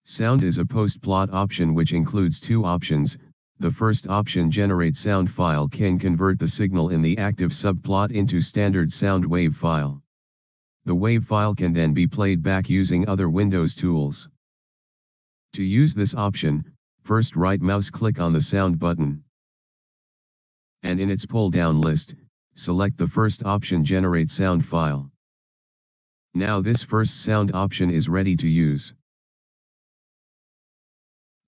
Sound is a post-plot option which includes two options. The first option, generate sound file, can convert the signal in the active subplot into standard sound wave file. The wave file can then be played back using other Windows tools. To use this option, first right mouse click on the sound button, and in its pull-down list, select the first option, generate sound file. Now this first sound option is ready to use.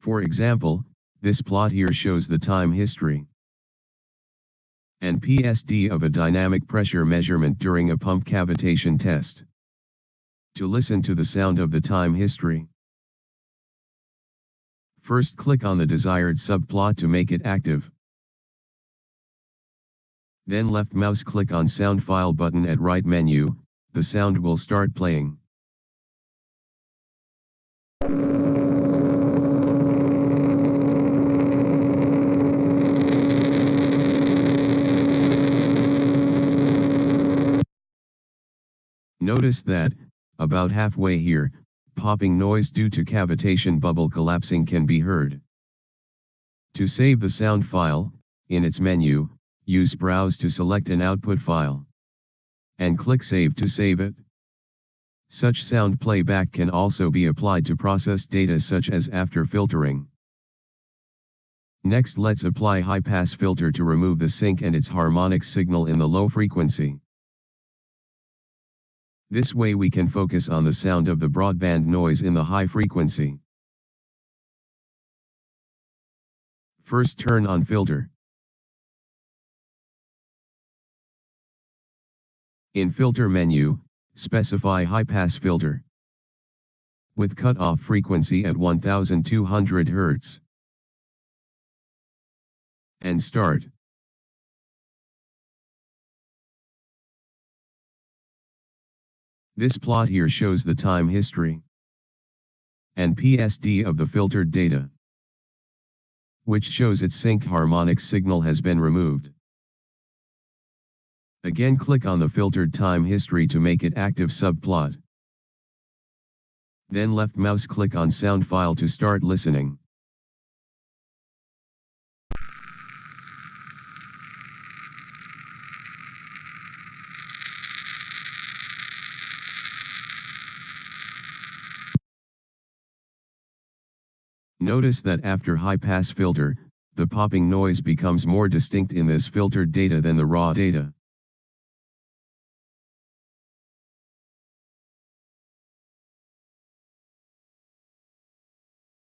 For example, this plot here shows the time history and PSD of a dynamic pressure measurement during a pump cavitation test. To listen to the sound of the time history, first click on the desired subplot to make it active. Then left mouse click on sound file button at right menu, the sound will start playing. Notice that, about halfway here, popping noise due to cavitation bubble collapsing can be heard. To save the sound file, in its menu, use Browse to select an output file, and click Save to save it. Such sound playback can also be applied to processed data such as after filtering. Next, let's apply high-pass filter to remove the sync and its harmonic signal in the low frequency. This way we can focus on the sound of the broadband noise in the high frequency. First, turn on filter. In filter menu, specify high-pass filter with cutoff frequency at 1200 Hz. And start. This plot here shows the time history and PSD of the filtered data, which shows its sync harmonic signal has been removed. Again, click on the filtered time history to make it active subplot. Then left mouse click on sound file to start listening. Notice that after high-pass filter, the popping noise becomes more distinct in this filtered data than the raw data.